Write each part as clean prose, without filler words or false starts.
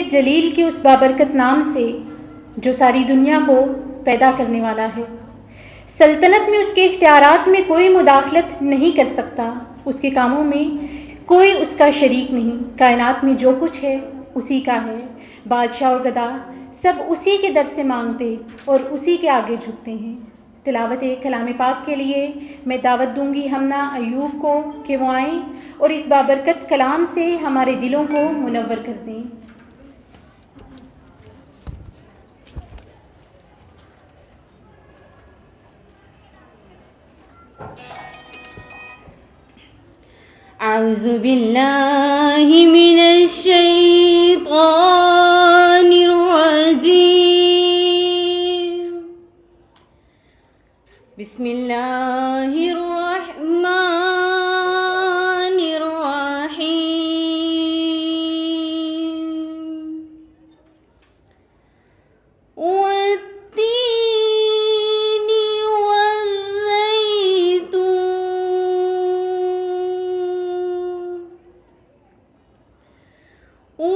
जलील के उस बाबरकत नाम से जो सारी दुनिया को पैदा करने वाला है। सल्तनत में उसके इख्तियारात में कोई मुदाखलत नहीं कर सकता, उसके कामों में कोई उसका शरीक नहीं। कायनात में जो कुछ है उसी का है। बादशाह और गदा सब उसी के दर से मांगते और उसी के आगे झुकते हैं। तिलावत कलाम पाक के लिए मैं दावत दूंगी हमना अयूब को कि वो आएँ और इस बाबरकत कलाम से हमारे दिलों को मुनव्वर कर दें। अऊज़ु बिल्लाहि मिनश शैतानिर रजीम। बिस्मिल्लाहिर रहमानिर रहीम। वत्तीनी वज़्ज़ैतून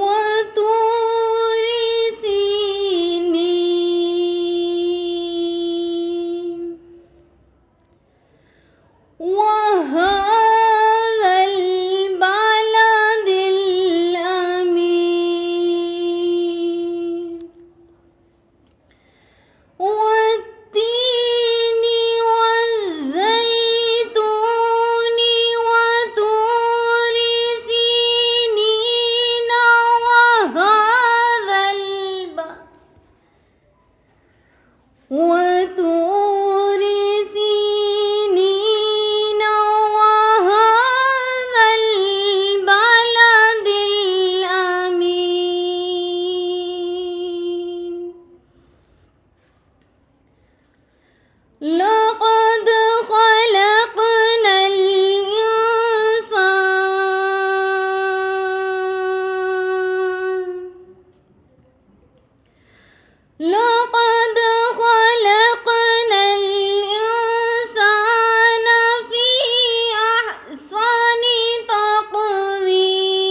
वतूरि सीनीन वहाज़ल बलदिल अमीन। वत्तीनी वज़्ज़ैतून वतूरि सीनीन वतूरि सीनीन वहाज़ल बलदिल अमीन। लक़द ख़लक़नल इंसान लक़द ख़लक़नल इंसान फ़ी अहसनि तक़वीम।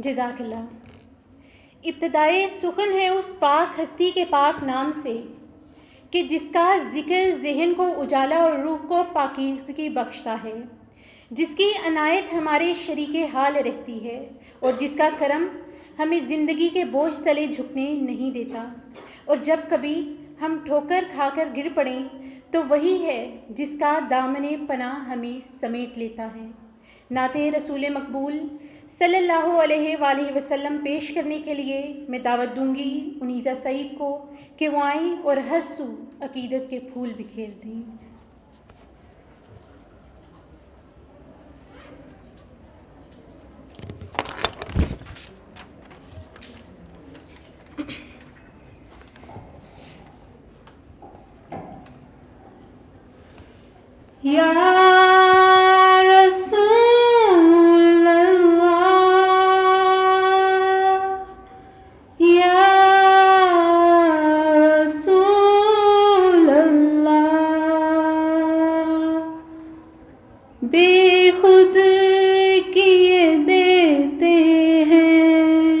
जज़ाकल्लाह। इब्तिदाए सुखन है उस पाक हस्ती के पाक नाम से कि जिसका ज़िक्र ज़हन को उजाला और रूह को पाकीज़गी बख्शता है, जिसकी अनायत हमारे शरीके हाल रहती है और जिसका करम हमें ज़िंदगी के बोझ तले झुकने नहीं देता, और जब कभी हम ठोकर खाकर गिर पड़ें तो वही है जिसका दामने पनाह हमें समेट लेता है। नाते रसूल मकबूल सल्लल्लाहु अलैहि वसल्लम पेश करने के लिए मैं दावत दूंगी उनीज़ा सईद को कि वो आएँ और हर सू अकीदत के फूल बिखेर दें। या रसूल अल्लाह या रसूल अल्लाह बेखुद किए देते हैं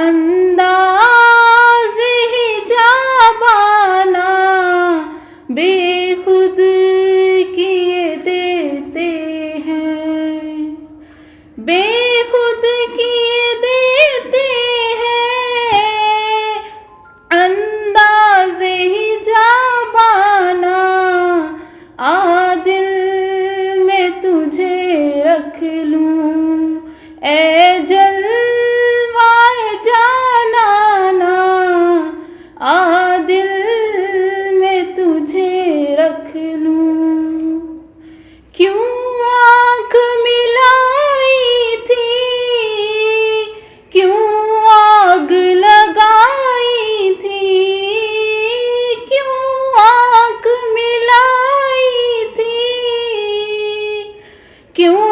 अंदाज़ ही जाबाना बेखुद किए देते हैं बेखुद किए देते हैं अंदाज़ ही जाबाना आदिल में तुझे रख लूं ए जलवाए जानाना आदिल में तुझे रख लूं क्यों आँख मिलाई थी क्यों आग लगाई थी क्यों आँख मिलाई थी क्यों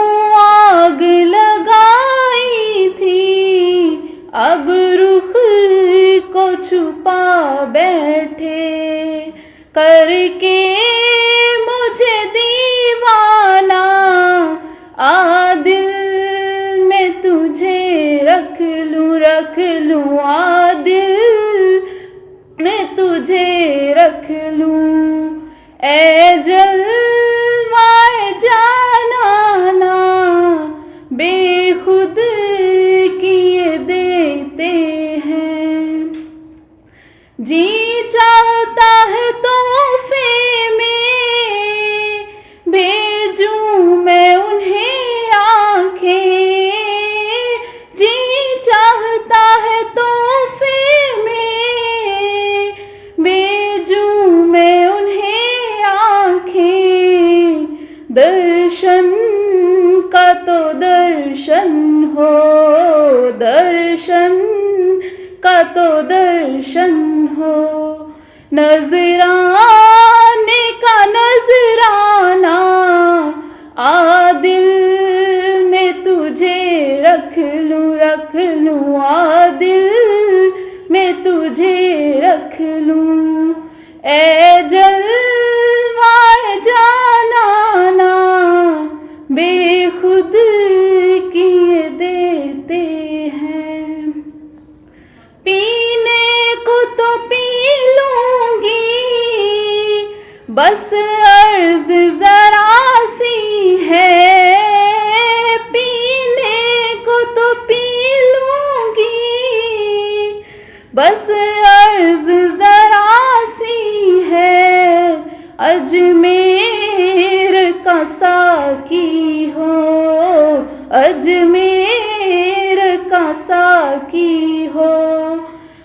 आग लगाई थी अब रुख को छुपा बैठे करके मुझे दीवाना आदिल में तुझे रख लूं आदिल में तुझे रख लूं ए जलवाए जानाना बेखुद किए देते हैं जी चाहता है तोहफे में भेजूं मैं उन्हें आँखें जी चाहता है तोहफे में भेजूं मैं उन्हें आँखें दर्शन का तो दर्शन हो दर्शन का तो दर्शन हो नजराने का नजराना आदिल में तुझे रख लूं आदिल में तुझे रख लूं ए जलवाए जानाना बेखुद किए देते हैं पीने को तो पी लूंगी बस अर्ज जरा सी है पीने को तो पी लूंगी बस अर्ज जरा सी है अजमेर का साकी हो अजमेर का साकी हो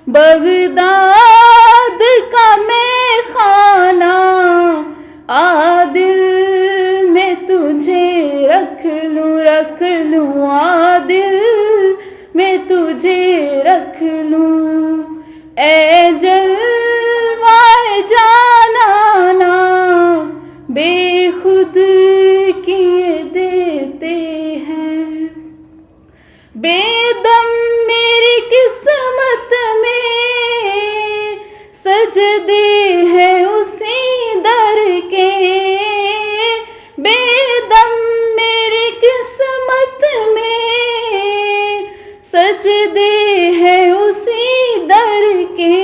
बगदाद का मैं खाना आदिल में तुझे रख लूं आदिल में तुझे रख लूं ए जलवाए जानाना बेखुद किए देते हैं बेदम मेरी किस्मत में सजदे हैं उसी दर के बेदम मेरी किस्मत में सजदे हैं उसी दर के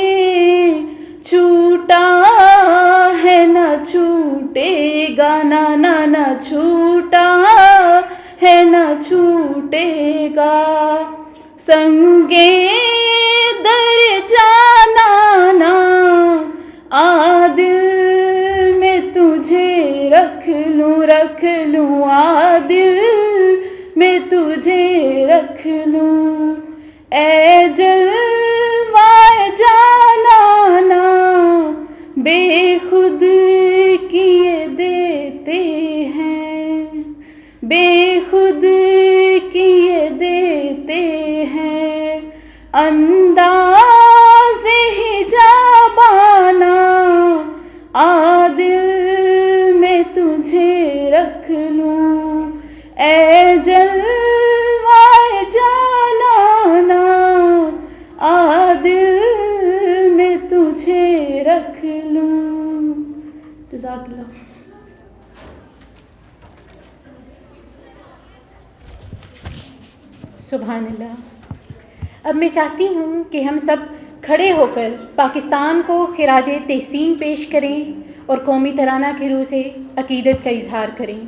छूटा है न छूटेगा ना छूटा है न छूटेगा संगे दर जानाना आदिल में तुझे रख लूं आदिल में तुझे रख लूं ए जलवाए जानाना बेखुद किए देते हैं बेखुद किए देते हैं अंदाज़े ही जाबाना आदिल में तुझे जज़ाकल्लाह। सुभान अल्लाह। अब मैं चाहती हूँ कि हम सब खड़े होकर पाकिस्तान को खिराज तहसीन पेश करें और कौमी तराना के रूह से अकीदत का इजहार करें।